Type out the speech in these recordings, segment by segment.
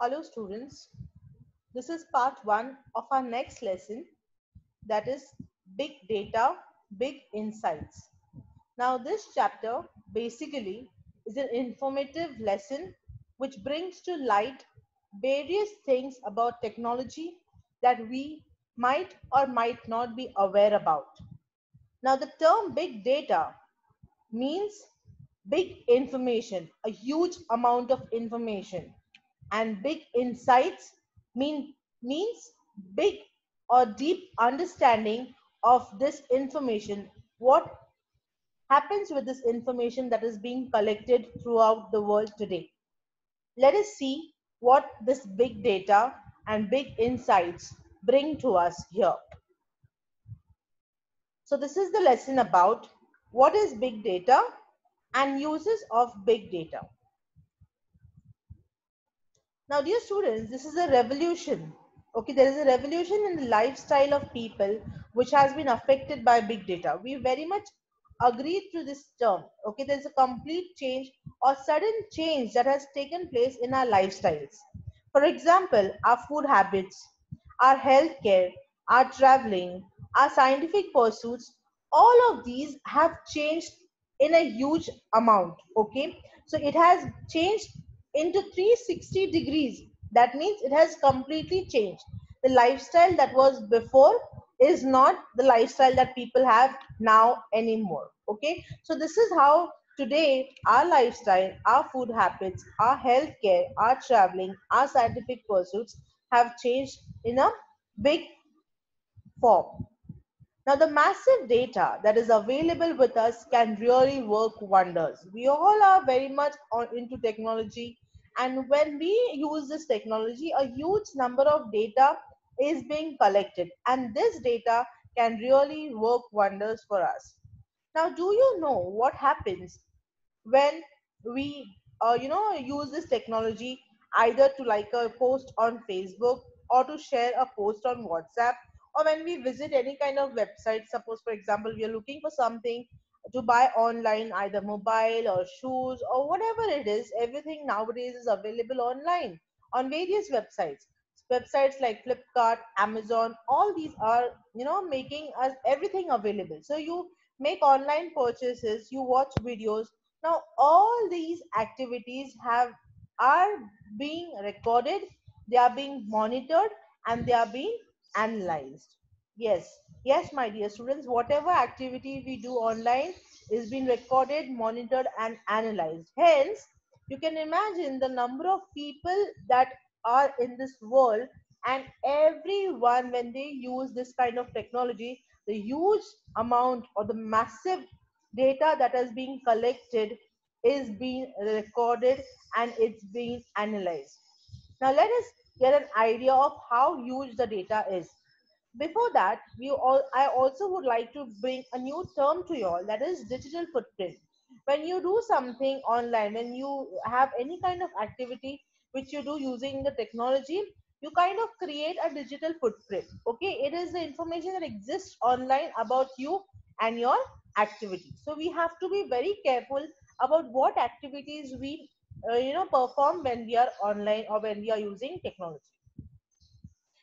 Hello students, this is part 1 of our next lesson, that is Big Data, Big Insights. Now this chapter basically is an informative lesson which brings to light various things about technology that we might or might not be aware about. Now the term big data means big information, a huge amount of information, and big insights means big or deep understanding of this information, what happens with this information that is being collected throughout the world today. Let us see what this big data and big insights bring to us here. So this is the lesson about what is big data and uses of big data. Now, dear students, this is a revolution. Okay, there is a revolution in the lifestyle of people which has been affected by big data. We very much agreed to this term. Okay, there is a complete change or sudden change that has taken place in our lifestyles. For example, our food habits, our healthcare, our traveling, our scientific pursuits, all of these have changed in a huge amount. Okay, so it has changed into 360 degrees. That means it has completely changed. The lifestyle that was before is not the lifestyle that people have now anymore. Okay, so this is how today our lifestyle, our food habits, our healthcare, our traveling, our scientific pursuits have changed in a big form. Now, the massive data that is available with us can really work wonders. We all are very much into technology, and when we use this technology, a huge number of data is being collected, and this data can really work wonders for us. Now, do you know what happens when we use this technology either to like a post on Facebook or to share a post on WhatsApp, or when we visit any kind of website? Suppose for example we are looking for something to buy online, either mobile or shoes or whatever it is, everything nowadays is available online on various websites like Flipkart, Amazon. All these are making us everything available. So you make online purchases, you watch videos. Now all these activities have are being recorded, they are being monitored, and they are being analyzed. Yes, yes, my dear students, whatever activity we do online is being recorded, monitored, and analyzed. Hence, you can imagine the number of people that are in this world, and everyone, when they use this kind of technology, the huge amount or the massive data that is being collected is being recorded and it's being analyzed. Now let us get an idea of how huge the data is. Before that, I also would like to bring a new term to you all, that is digital footprint. When you do something online, when you have any kind of activity which you do using the technology, you kind of create a digital footprint. Okay, it is the information that exists online about you and your activity. So we have to be very careful about what activities we perform when we are online or when we are using technology.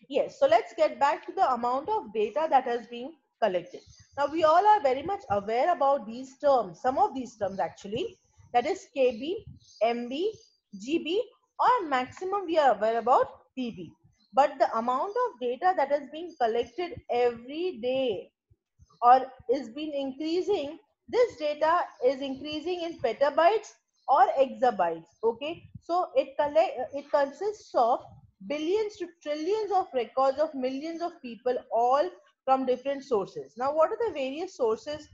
Yes, so let's get back to the amount of data that has been collected. Now, we all are very much aware about these terms, some of these terms actually, that is KB, MB, GB, or maximum we are aware about PB. But the amount of data that is being collected every day or is been increasing, this data is increasing in petabytes or exabytes. Okay, so it consists of billions to trillions of records of millions of people, all from different sources. Now what are the various sources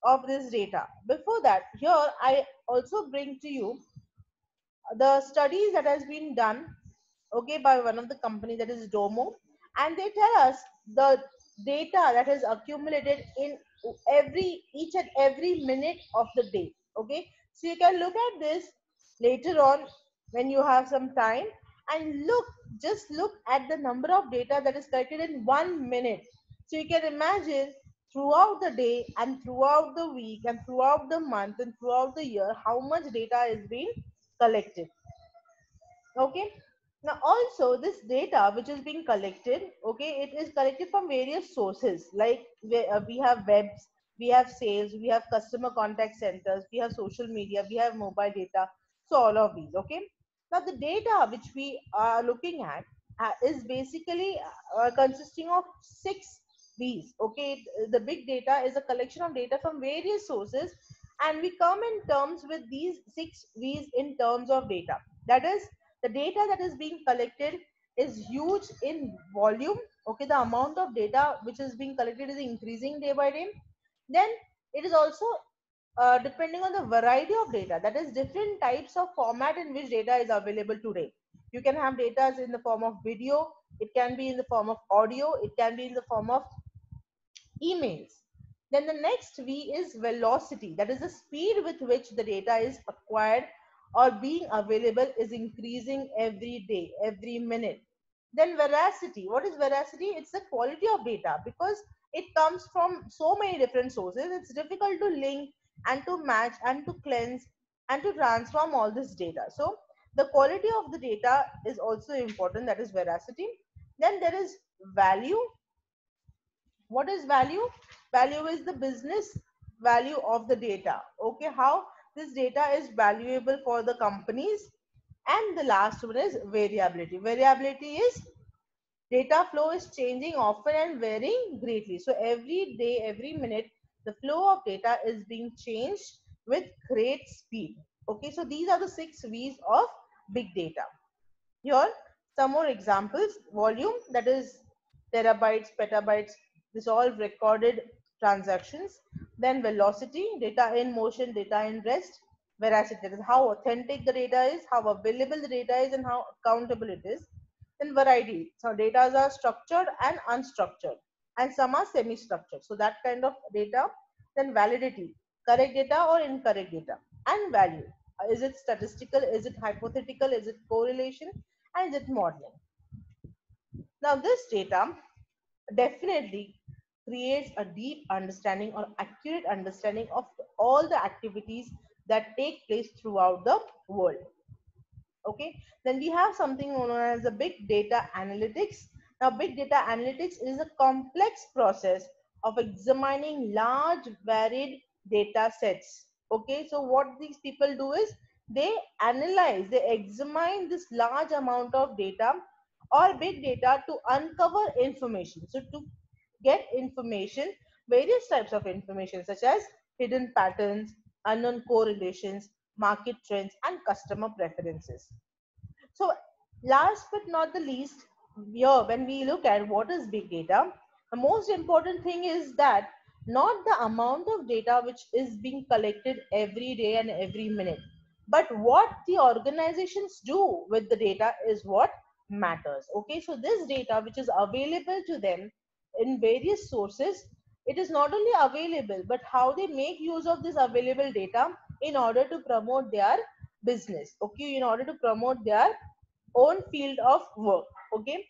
of this data? Before that, here I also bring to you the studies that has been done, okay, by one of the company, that is Domo, and they tell us the data that is accumulated in each and every minute of the day. Okay, so you can look at this later on when you have some time, and just look at the number of data that is collected in 1 minute. So you can imagine throughout the day and throughout the week and throughout the month and throughout the year how much data is being collected. Okay, Now also this data which is being collected, okay, it is collected from various sources, like we have webs, we have sales, we have customer contact centers, we have social media, we have mobile data. So all of these, okay. Now the data which we are looking at is basically consisting of six V's, okay. The big data is a collection of data from various sources, and we come in terms with these six V's in terms of data. That is, the data that is being collected is huge in volume, okay. The amount of data which is being collected is increasing day by day. Then it is also depending on the variety of data, that is different types of format in which data is available today. You can have data in the form of video, it can be in the form of audio, it can be in the form of emails. Then the next V is velocity. That is the speed with which the data is acquired or being available is increasing every day, every minute. Then veracity. What is veracity? It's the quality of data, because it comes from so many different sources. It's difficult to link and to match and to cleanse and to transform all this data. So the quality of the data is also important. That is veracity. Then there is value. What is value? Value is the business value of the data, okay, how this data is valuable for the companies. And the last one is variability. Variability is data flow is changing often and varying greatly. So every day, every minute, the flow of data is being changed with great speed. Okay, so these are the six V's of big data. Here, some more examples. Volume, that is terabytes, petabytes, this all recorded transactions. Then velocity, data in motion, data in rest. Veracity, that is how authentic the data is, how available the data is, and how accountable it is. Then variety, so data are structured and unstructured, and some are semi-structured. So that kind of data. Then validity, correct data or incorrect data. And value, is it statistical, is it hypothetical, is it correlation, and is it modeling. Now this data definitely creates a deep understanding or accurate understanding of all the activities that take place throughout the world. Okay, then we have something known as the big data analytics. Now big data analytics is a complex process of examining large varied data sets. Okay, so what these people do is they analyze, they examine this large amount of data or big data to uncover information. So to get information, various types of information such as hidden patterns, unknown correlations, market trends, and customer preferences. So last but not the least, here when we look at what is big data, the most important thing is that not the amount of data which is being collected every day and every minute, but what the organizations do with the data is what matters. Okay, so this data which is available to them in various sources, it is not only available, but how they make use of this available data in order to promote their business, okay, in order to promote their own field of work. Okay,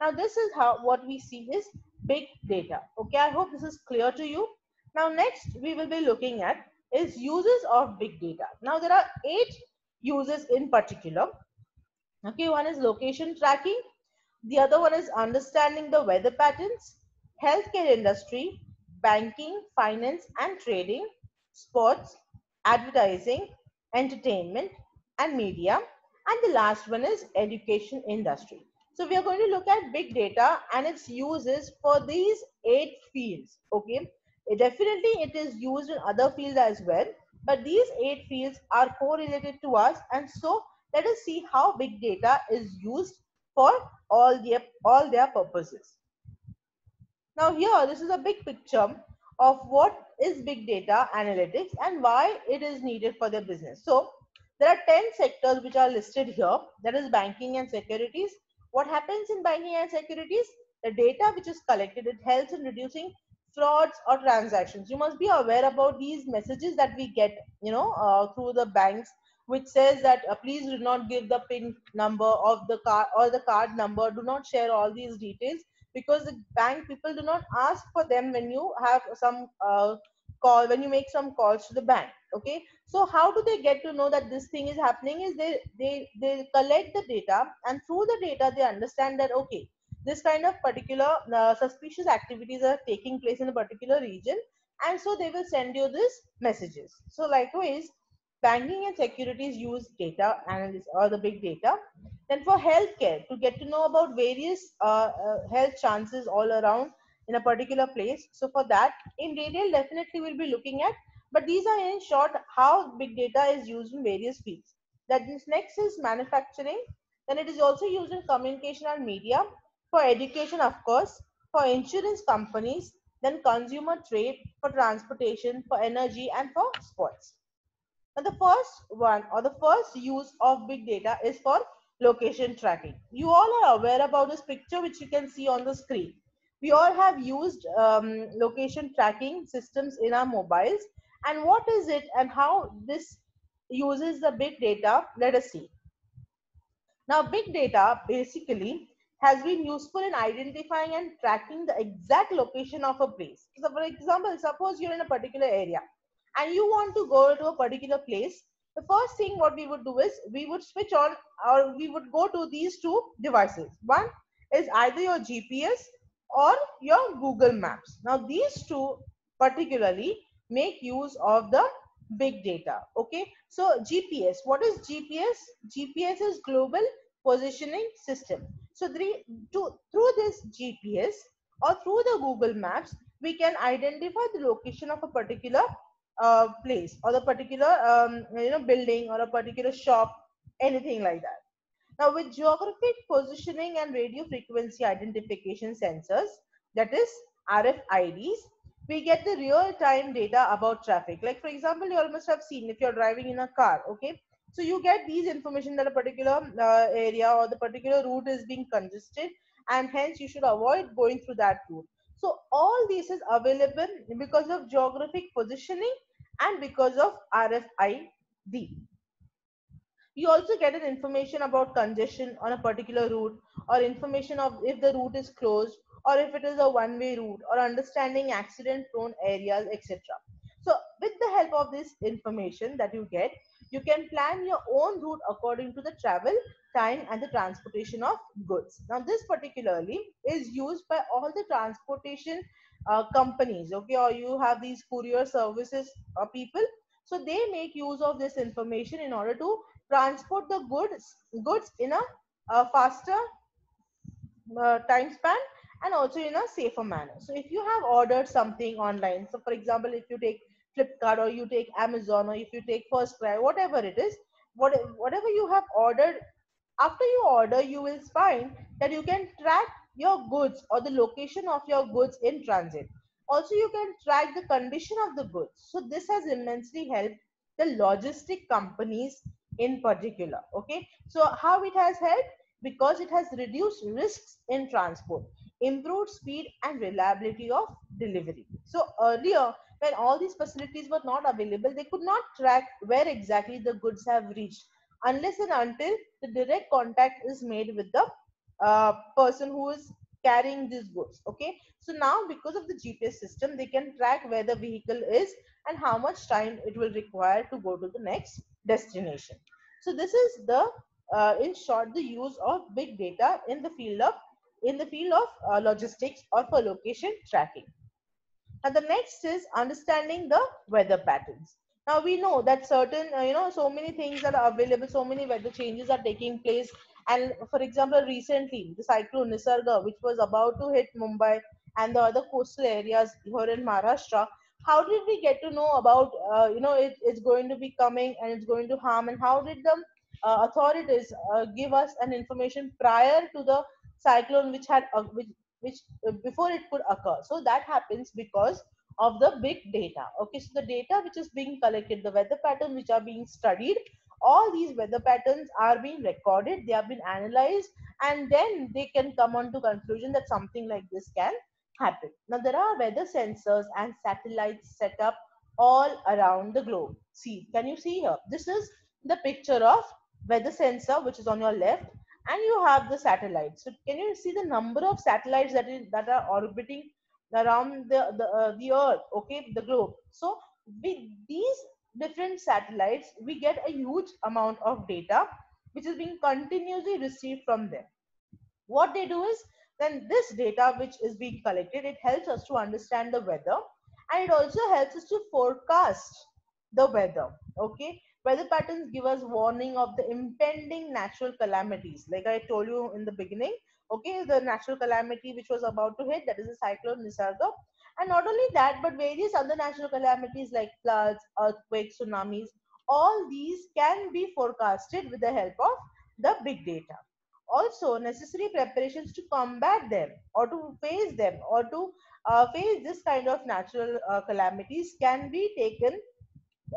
now this is how what we see is big data. Okay, I hope this is clear to you. Now next we will be looking at is uses of big data. Now there are 8 uses in particular. Okay, one is location tracking, the other one is understanding the weather patterns, healthcare industry, banking, finance and trading, sports, advertising, entertainment and media, and the last one is education industry. So we are going to look at big data and its uses for these 8 fields. Okay, definitely it is used in other fields as well, but these 8 fields are correlated to us, and so let us see how big data is used for all their purposes. Now here, this is a big picture of what is big data analytics and why it is needed for their business. So there are 10 sectors which are listed here. That is banking and securities. What happens in banking and securities? The data which is collected, it helps in reducing frauds or transactions. You must be aware about these messages that we get, through the banks, which says that please do not give the PIN number of the card or the card number. Do not share all these details, because the bank people do not ask for them when you have some call, when you make some calls to the bank. Okay, so how do they get to know that this thing is happening? Is they collect the data, and through the data they understand that okay, this kind of particular suspicious activities are taking place in a particular region, and so they will send you these messages. So likewise, banking and securities use data analysis or the big data. Then for healthcare, to get to know about various health chances all around in a particular place. So for that, in detail, definitely we'll be looking at, but these are in short how big data is used in various fields. That this next is manufacturing. Then it is also used in communication and media, for education, of course, for insurance companies, then consumer trade, for transportation, for energy, and for sports. Now, the first one or the first use of big data is for location tracking. You all are aware about this picture which you can see on the screen. We all have used location tracking systems in our mobiles. And what is it and how this uses the big data? Let us see. Now, big data basically has been useful in identifying and tracking the exact location of a place. So, for example, suppose you're in a particular area and you want to go to a particular place. The first thing what we would do is we would switch on or we would go to these two devices. One is either your GPS or your Google Maps. Now, these two particularly make use of the big data. Okay, so GPS, what is GPS? GPS is global positioning system. So through this GPS or through the Google Maps, we can identify the location of a particular place or the particular building or a particular shop, anything like that. Now, with geographic positioning and radio frequency identification sensors, that is RFIDs, we get the real-time data about traffic. Like for example, you almost have seen if you're driving in a car, okay? So you get these information that a particular area or the particular route is being congested, and hence you should avoid going through that route. So all this is available because of geographic positioning and because of RFID. You also get an information about congestion on a particular route, or information of if the route is closed or if it is a one-way route, or understanding accident prone areas, etc. So with the help of this information that you get, you can plan your own route according to the travel time and the transportation of goods. Now this particularly is used by all the transportation companies, okay, or you have these courier services people. So they make use of this information in order to transport the goods in a faster time span and also in a safer manner. So if you have ordered something online, so for example, if you take Flipkart or you take Amazon or if you take First Cry, whatever it is, whatever you have ordered, after you order, you will find that you can track your goods or the location of your goods in transit. Also, you can track the condition of the goods. So this has immensely helped the logistic companies in particular. Okay, so how it has helped? Because it has reduced risks in transport, improved speed and reliability of delivery. So earlier, when all these facilities were not available, they could not track where exactly the goods have reached unless and until the direct contact is made with the person who is carrying these goods. Okay, so now because of the GPS system, they can track where the vehicle is and how much time it will require to go to the next destination. So this is the in short the use of big data in the field of logistics or for location tracking. And the next is understanding the weather patterns. Now we know that certain, so many things are available, so many weather changes are taking place. And for example, recently the cyclone Nisarga, which was about to hit Mumbai and the other coastal areas here in Maharashtra, how did we get to know about, it's going to be coming and it's going to harm? And how did the authorities give us an information prior to the cyclone, which before it could occur? So that happens because of the big data. Okay, so the data which is being collected, the weather patterns which are being studied, all these weather patterns are being recorded, they have been analyzed, and then they can come on to conclusion that something like this can happen. Now there are weather sensors and satellites set up all around the globe. See, can you see here? This is the picture of weather sensor which is on your left, and you have the satellites. So can you see the number of satellites that are orbiting around the earth, okay, the globe. So with these different satellites, we get a huge amount of data which is being continuously received from them. What they do is, then this data which is being collected, it helps us to understand the weather, and it also helps us to forecast the weather. Okay, weather patterns give us warning of the impending natural calamities, like I told you in the beginning. Okay, the natural calamity which was about to hit, that is a cyclone Nisarga. And not only that, but various other natural calamities like floods, earthquakes, tsunamis, all these can be forecasted with the help of the big data. Also, necessary preparations to combat them, or to face them, or to face this kind of natural calamities can be taken.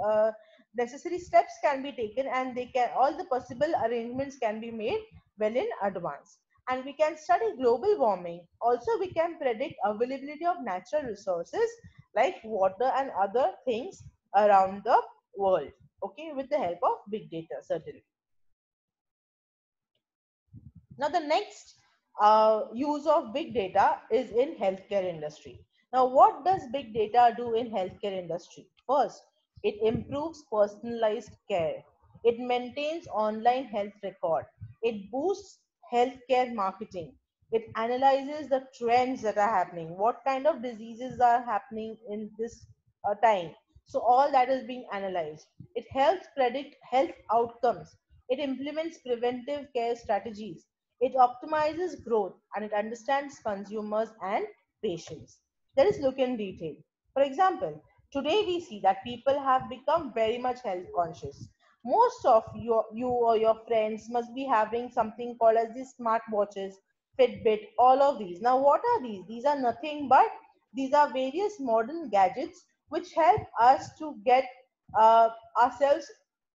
uh, Necessary steps can be taken, and they can, all the possible arrangements can be made well in advance. And we can study global warming. Also, we can predict availability of natural resources like water and other things around the world, okay, with the help of big data, certainly. Now, the next use of big data is in healthcare industry. Now, what does big data do in healthcare industry? First, it improves personalized care. It maintains online health record. It boosts healthcare marketing. It analyzes the trends that are happening. What kind of diseases are happening in this time? So all that is being analyzed. It helps predict health outcomes. It implements preventive care strategies. It optimizes growth, and it understands consumers and patients. Let us look in detail. For example, today we see that people have become very much health conscious. Most of you or your friends must be having something called as these smart watches, Fitbit, all of these. Now, what are these? These are nothing but these are various modern gadgets which help us to get ourselves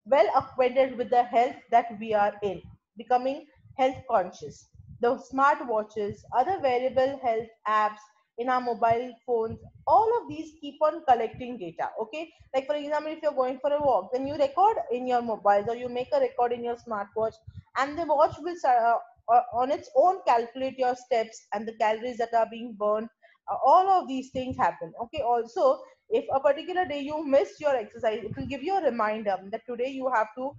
well acquainted with the health that we are in, becoming health conscious. The smartwatches, other wearable health apps in our mobile phones, all of these keep on collecting data. Okay, like for example, if you're going for a walk, then you record in your mobiles, or you make a record in your smartwatch, and the watch will on its own calculate your steps and the calories that are being burned. All of these things happen. Okay, also, if a particular day you miss your exercise, it will give you a reminder that today you have to,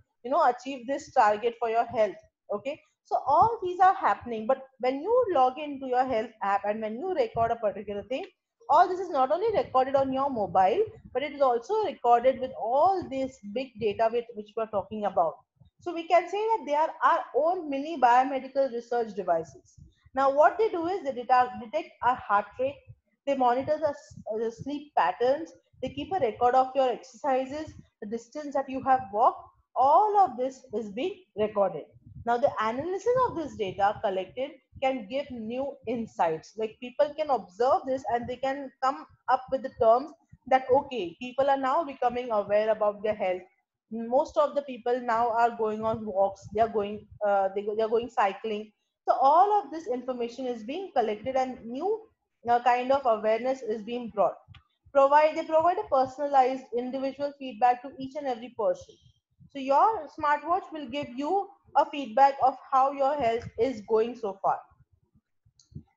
achieve this target for your health. Okay, so all these are happening, but when you log into your health app and when you record a particular thing, all this is not only recorded on your mobile, but it is also recorded with all this big data which we are talking about. So we can say that they are our own mini biomedical research devices. Now, what they do is they detect our heart rate, they monitor the sleep patterns, they keep a record of your exercises, the distance that you have walked. All of this is being recorded. Now, the analysis of this data collected can give new insights. Like people can observe this and they can come up with the terms that, okay, people are now becoming aware about their health. Most of the people now are going on walks, they are going they are going cycling. So all of this information is being collected, and new kind of awareness is being brought. They provide a personalized individual feedback to each and every person. So your smartwatch will give you a feedback of how your health is going so far.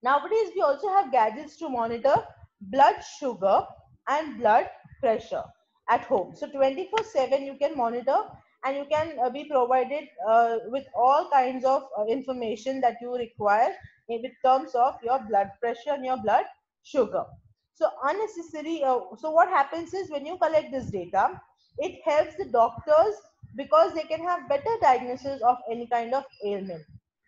Nowadays, we also have gadgets to monitor blood sugar and blood pressure at home. So 24/7 you can monitor, and you can be provided with all kinds of information that you require in terms of your blood pressure and your blood sugar. So unnecessary. So what happens is when you collect this data, it helps the doctors because they can have better diagnosis of any kind of ailment.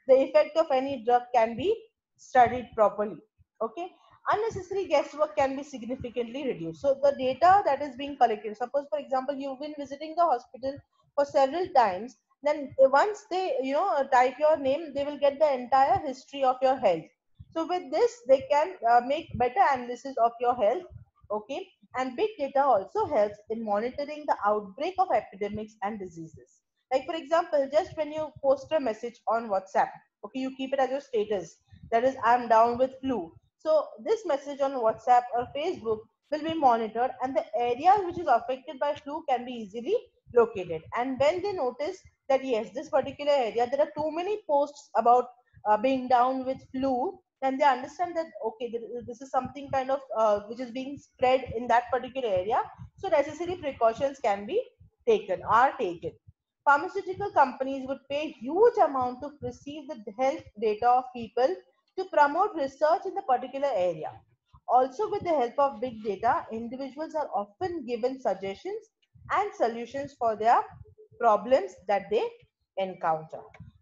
The effect of any drug can be studied properly. Okay, unnecessary guesswork can be significantly reduced. So the data that is being collected, suppose for example you've been visiting the hospital for several times, then once they type your name, they will get the entire history of your health. So with this they can make better analysis of your health. Okay, and big data also helps in monitoring the outbreak of epidemics and diseases. Like for example, just when you post a message on WhatsApp, okay, you keep it as your status, that is, I'm down with flu. So this message on WhatsApp or Facebook will be monitored, and the areas which is affected by flu can be easily located. And when they notice that yes, this particular area there are too many posts about being down with flu, then they understand that okay, this is something kind of which is being spread in that particular area, so necessary precautions can be taken, are taken. Pharmaceutical companies would pay huge amount to receive the health data of people to promote research in the particular area. Also, with the help of big data, individuals are often given suggestions and solutions for their problems that they encounter.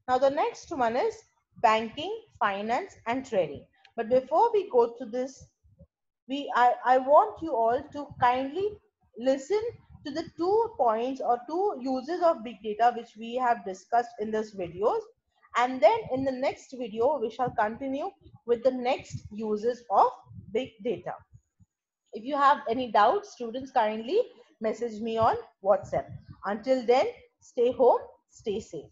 Now, the next one is banking, finance, and trading. But before we go to this, I want you all to kindly listen to the 2 points or 2 uses of big data which we have discussed in this videos, and then in the next video we shall continue with the next uses of big data. If you have any doubts, students, kindly message me on WhatsApp. Until then, stay home, stay safe.